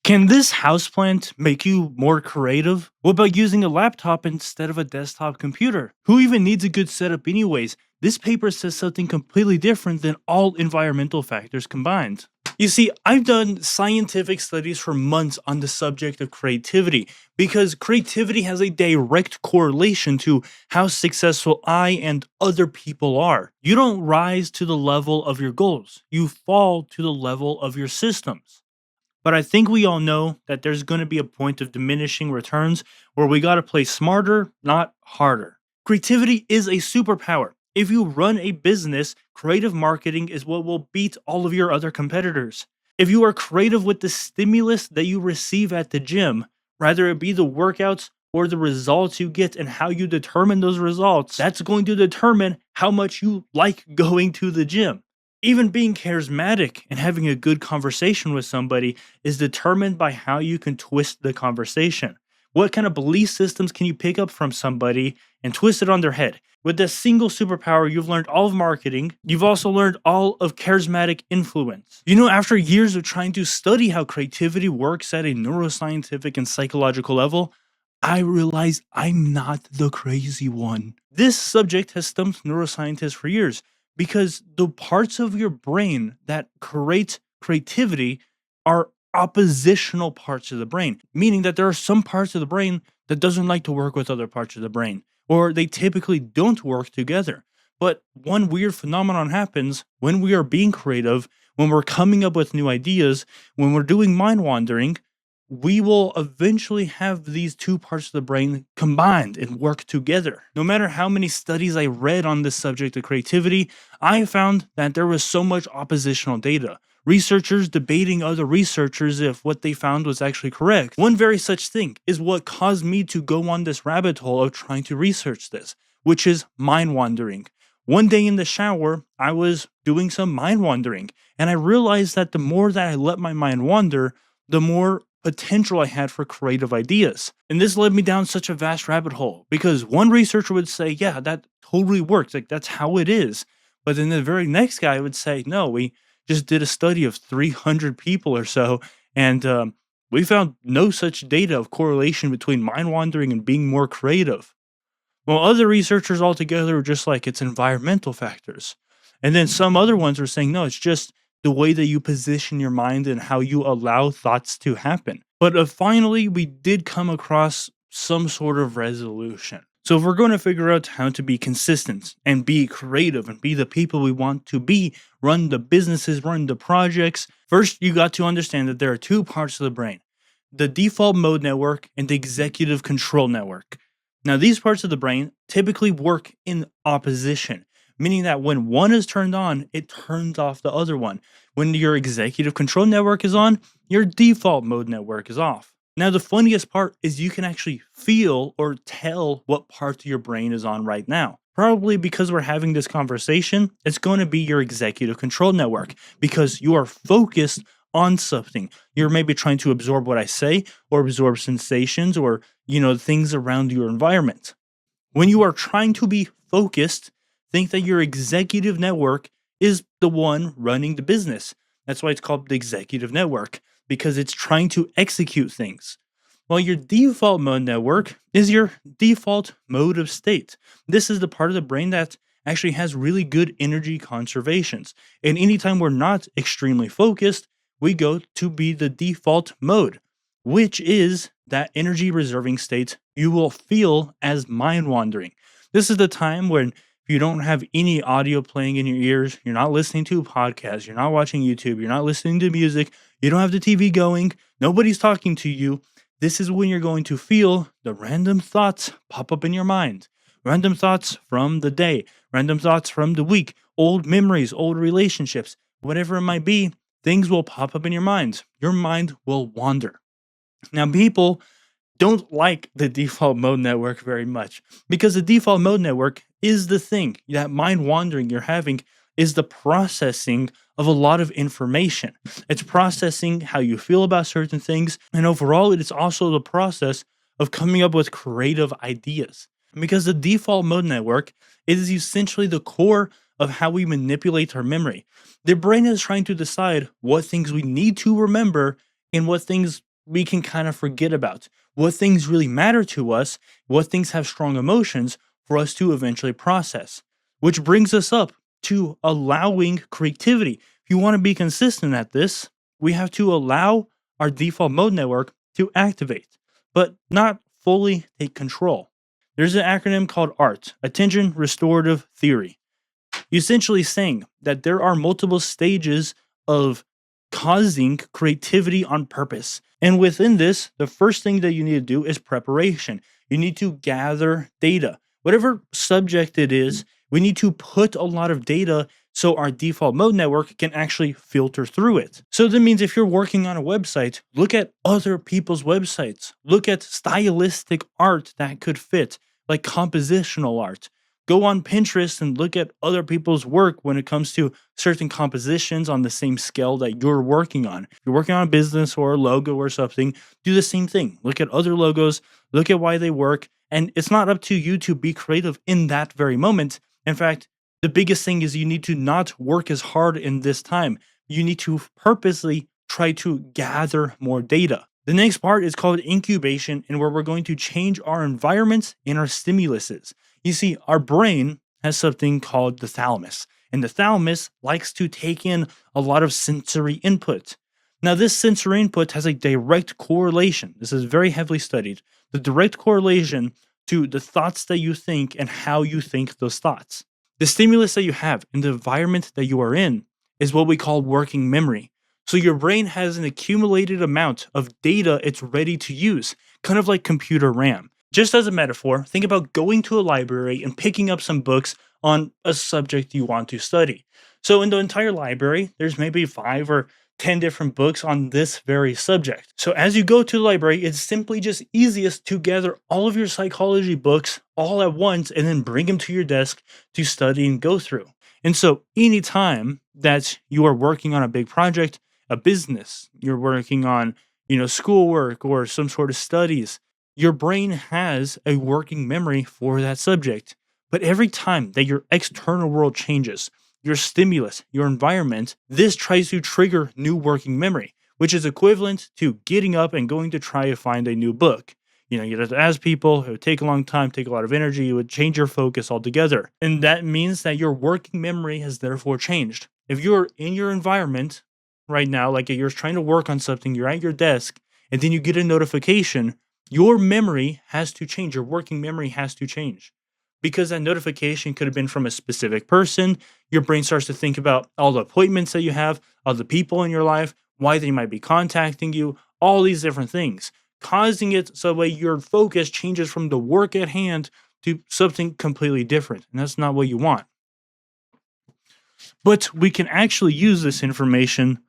Can this houseplant make you more creative? What about using a laptop instead of a desktop computer? Who even needs a good setup anyways? This paper says something completely different than all environmental factors combined. You see, I've done scientific studies for months on the subject of creativity because creativity has a direct correlation to how successful I and other people are. You don't rise to the level of your goals, you fall to the level of your systems. But I think we all know that there's going to be a point of diminishing returns where we got to play smarter, not harder. Creativity is a superpower. If you run a business, creative marketing is what will beat all of your other competitors. If you are creative with the stimulus that you receive at the gym, rather it be the workouts or the results you get and how you determine those results, that's going to determine how much you like going to the gym. Even being charismatic and having a good conversation with somebody is determined by how you can twist the conversation. What kind of belief systems can you pick up from somebody and twist it on their head? With this single superpower, you've learned all of marketing. You've also learned all of charismatic influence. You know, after years of trying to study how creativity works at a neuroscientific and psychological level, I realize I'm not the crazy one. This subject has stumped neuroscientists for years, because the parts of your brain that create creativity are oppositional parts of the brain, meaning that there are some parts of the brain that doesn't like to work with other parts of the brain, or they typically don't work together. But one weird phenomenon happens when we are being creative, when we're coming up with new ideas, when we're doing mind wandering. We will eventually have these two parts of the brain combined and work together. No matter how many studies I read on this subject of creativity, I found that there was so much oppositional data. Researchers debating other researchers if what they found was actually correct. One very such thing is what caused me to go on this rabbit hole of trying to research this, which is mind wandering. One day in the shower, I was doing some mind wandering, and I realized that the more that I let my mind wander, the more potential I had for creative ideas. And this led me down such a vast rabbit hole because one researcher would say, yeah, that totally works. Like, that's how it is. But then the very next guy would say, no, we just did a study of 300 people or so, and we found no such data of correlation between mind wandering and being more creative. While other researchers altogether were just like, it's environmental factors. And then some other ones were saying, no, it's just the way that you position your mind and how you allow thoughts to happen. But finally, we did come across some sort of resolution. So if we're going to figure out how to be consistent and be creative and be the people we want to be, run the businesses, run the projects, first you got to understand that there are two parts of the brain: the default mode network and the executive control network. Now, these parts of the brain typically work in opposition, meaning that when one is turned on, it turns off the other one. When your executive control network is on, your default mode network is off. Now, the funniest part is you can actually feel or tell what part of your brain is on right now. Probably because we're having this conversation, it's going to be your executive control network because you are focused on something. You're maybe trying to absorb what I say or absorb sensations or, things around your environment. When you are trying to be focused, think that your executive network is the one running the business. That's why it's called the executive network, because it's trying to execute things. While your default mode network is your default mode of state. This is the part of the brain that actually has really good energy conservations. And anytime we're not extremely focused, we go to be the default mode, which is that energy reserving state you will feel as mind wandering. This is the time when you don't have any audio playing in your ears, you're not listening to a podcast, you're not watching YouTube, you're not listening to music, you don't have the TV going, nobody's talking to you. This is when you're going to feel the random thoughts pop up in your mind. Random thoughts from the day, random thoughts from the week, old memories, old relationships, whatever it might be, things will pop up in your mind. Your mind will wander. Now, people don't like the default mode network very much because the default mode network is the thing. That mind wandering you're having is the processing of a lot of information. It's processing how you feel about certain things, and overall, it is also the process of coming up with creative ideas. Because the default mode network is essentially the core of how we manipulate our memory. The brain is trying to decide what things we need to remember and what things we can kind of forget about what things really matter to us, what things have strong emotions for us to eventually process. Which brings us up to allowing creativity. If you want to be consistent at this, we have to allow our default mode network to activate, but not fully take control. There's an acronym called ART, Attention Restorative Theory. Essentially saying that there are multiple stages of causing creativity on purpose. And within this, the first thing that you need to do is preparation. You need to gather data. Whatever subject it is, we need to put a lot of data so our default mode network can actually filter through it. So that means if you're working on a website, look at other people's websites. Look at stylistic art that could fit, like compositional art. Go on Pinterest and look at other people's work when it comes to certain compositions on the same scale that you're working on. If you're working on a business or a logo or something, do the same thing. Look at other logos, look at why they work, and it's not up to you to be creative in that very moment. In fact, the biggest thing is you need to not work as hard in this time. You need to purposely try to gather more data. The next part is called incubation, and where we're going to change our environments and our stimuluses. You see, our brain has something called the thalamus, and the thalamus likes to take in a lot of sensory input. Now, this sensory input has a direct correlation. This is very heavily studied. The direct correlation to the thoughts that you think and how you think those thoughts. The stimulus that you have in the environment that you are in is what we call working memory. So your brain has an accumulated amount of data it's ready to use, kind of like computer RAM. Just as a metaphor, think about going to a library and picking up some books on a subject you want to study. So in the entire library, there's maybe 5 or 10 different books on this very subject. So as you go to the library, it's simply just easiest to gather all of your psychology books all at once and then bring them to your desk to study and go through. And so anytime that you are working on a big project, a business, you're working on, schoolwork or some sort of studies, your brain has a working memory for that subject. But every time that your external world changes, your stimulus, your environment, this tries to trigger new working memory, which is equivalent to getting up and going to try to find a new book. You'd have to ask people, it would take a long time, take a lot of energy, it would change your focus altogether. And that means that your working memory has therefore changed. If you're in your environment right now, like you're trying to work on something, you're at your desk, and then you get a notification, your memory has to change, your working memory has to change. Because that notification could have been from a specific person, your brain starts to think about all the appointments that you have, all the people in your life, why they might be contacting you, all these different things, causing it so that way your focus changes from the work at hand to something completely different. And that's not what you want. But we can actually use this information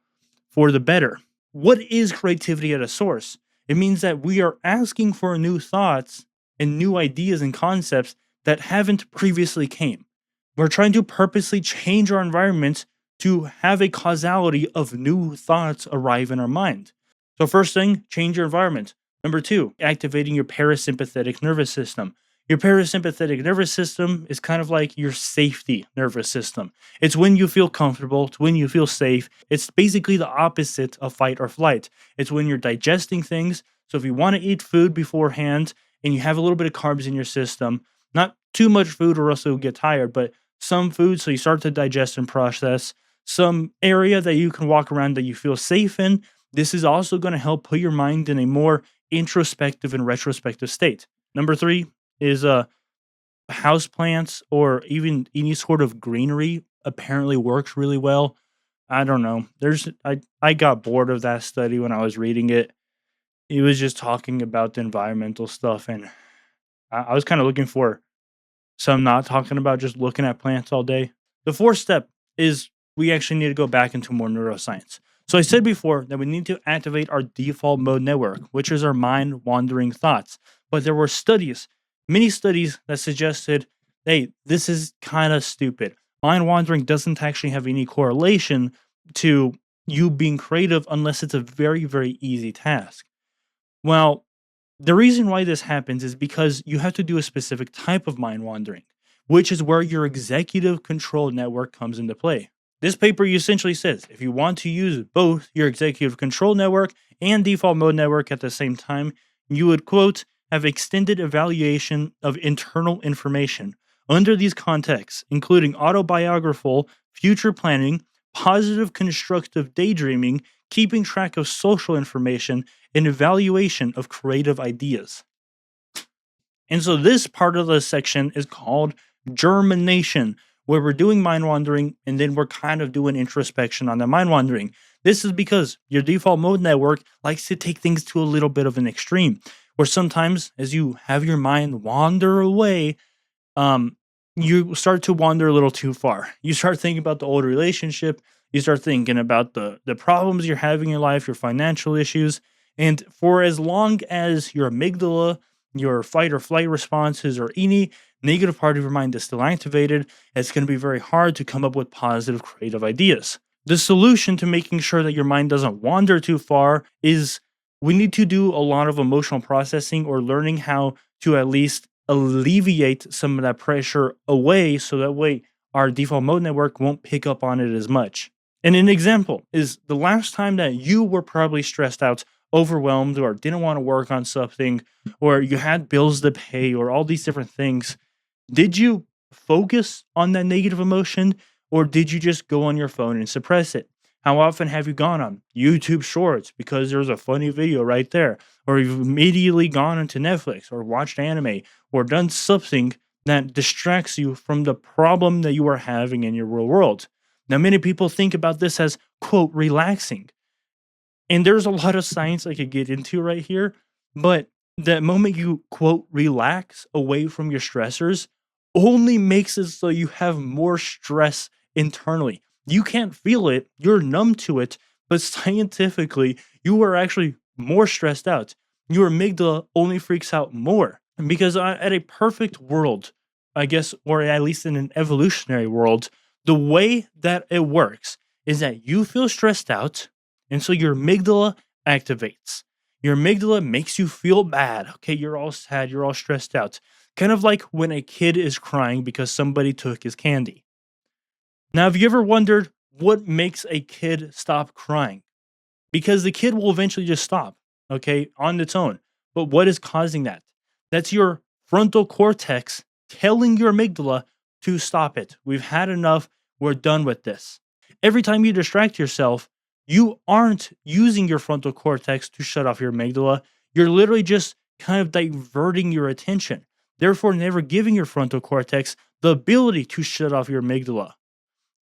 for the better. What is creativity at a source? It means that we are asking for new thoughts and new ideas and concepts that haven't previously came. We're trying to purposely change our environment to have a causality of new thoughts arrive in our mind. So first thing, change your environment. Number 2, activating your parasympathetic nervous system. Your parasympathetic nervous system is kind of like your safety nervous system. It's when you feel comfortable, it's when you feel safe. It's basically the opposite of fight or flight. It's when you're digesting things. So if you want to eat food beforehand and you have a little bit of carbs in your system, not too much food or else you'll get tired, but some food so you start to digest and process, some area that you can walk around that you feel safe in. This is also going to help put your mind in a more introspective and retrospective state. Number 3 is house plants or even any sort of greenery apparently works really well. I don't know. I got bored of that study when I was reading it. It was just talking about the environmental stuff, and I was kind of looking for some not talking about just looking at plants all day. The 4th step is we actually need to go back into more neuroscience. So I said before that we need to activate our default mode network, which is our mind wandering thoughts. But there were many studies that suggested, hey, this is kind of stupid. Mind wandering doesn't actually have any correlation to you being creative unless it's a very, very easy task. Well, the reason why this happens is because you have to do a specific type of mind wandering, which is where your executive control network comes into play. This paper essentially says if you want to use both your executive control network and default mode network at the same time, you would, quote, have extended evaluation of internal information. Under these contexts, including autobiographical, future planning, positive constructive daydreaming, keeping track of social information, and evaluation of creative ideas. And so this part of the section is called germination, where we're doing mind wandering and then we're kind of doing introspection on the mind wandering. This is because your default mode network likes to take things to a little bit of an extreme, where sometimes as you have your mind wander away, you start to wander a little too far. You start thinking about the old relationship. You start thinking about the problems you're having in your life, your financial issues. And for as long as your amygdala, your fight or flight responses, or any negative part of your mind is still activated, it's going to be very hard to come up with positive, creative ideas. The solution to making sure that your mind doesn't wander too far is we need to do a lot of emotional processing or learning how to at least alleviate some of that pressure away so that way our default mode network won't pick up on it as much. And an example is the last time that you were probably stressed out, overwhelmed, or didn't want to work on something, or you had bills to pay, or all these different things. Did you focus on that negative emotion, or did you just go on your phone and suppress it? How often have you gone on YouTube Shorts because there's a funny video right there? Or you've immediately gone into Netflix or watched anime or done something that distracts you from the problem that you are having in your real world? Now, many people think about this as, quote, relaxing. And there's a lot of science I could get into right here. But the moment you, quote, relax away from your stressors only makes it so you have more stress internally. You can't feel it, you're numb to it, but scientifically, you are actually more stressed out. Your amygdala only freaks out more. Because at a perfect world, I guess, or at least in an evolutionary world, the way that it works is that you feel stressed out, and so your amygdala activates. Your amygdala makes you feel bad. Okay, you're all sad, you're all stressed out. Kind of like when a kid is crying because somebody took his candy. Now, have you ever wondered what makes a kid stop crying? Because the kid will eventually just stop, okay, on its own. But what is causing that? That's your frontal cortex telling your amygdala to stop it. We've had enough. We're done with this. Every time you distract yourself, you aren't using your frontal cortex to shut off your amygdala. You're literally just kind of diverting your attention, therefore never giving your frontal cortex the ability to shut off your amygdala.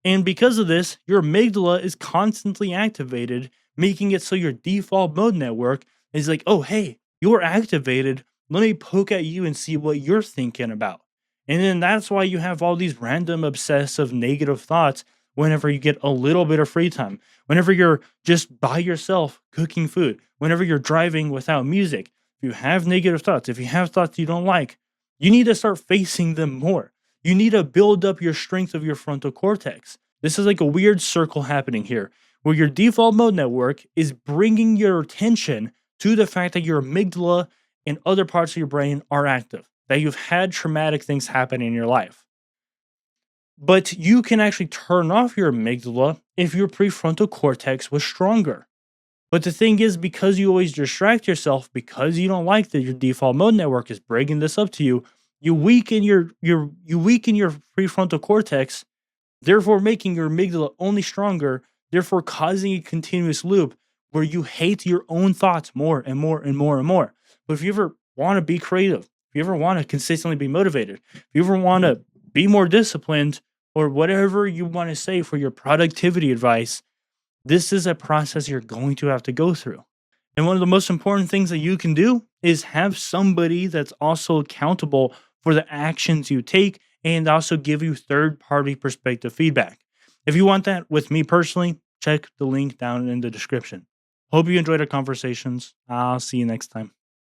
And because of this, your amygdala is constantly activated, making it so your default mode network is like, oh, hey, you're activated. Let me poke at you and see what you're thinking about. And then that's why you have all these random obsessive negative thoughts whenever you get a little bit of free time, whenever you're just by yourself cooking food, whenever you're driving without music. If you have negative thoughts, if you have thoughts you don't like, you need to start facing them more. You need to build up your strength of your frontal cortex. This is like a weird circle happening here, where your default mode network is bringing your attention to the fact that your amygdala and other parts of your brain are active, that you've had traumatic things happen in your life. But you can actually turn off your amygdala if your prefrontal cortex was stronger. But the thing is, because you always distract yourself, because you don't like that your default mode network is bringing this up to you, you weaken your prefrontal cortex, therefore making your amygdala only stronger, therefore causing a continuous loop where you hate your own thoughts more and more and more and more. But if you ever want to be creative, if you ever want to consistently be motivated, if you ever want to be more disciplined, or whatever you want to say for your productivity advice, this is a process you're going to have to go through. And one of the most important things that you can do is have somebody that's also accountable for the actions you take and also give you third-party perspective feedback. If you want that with me personally, check the link down in the description. Hope you enjoyed our conversations. I'll see you next time.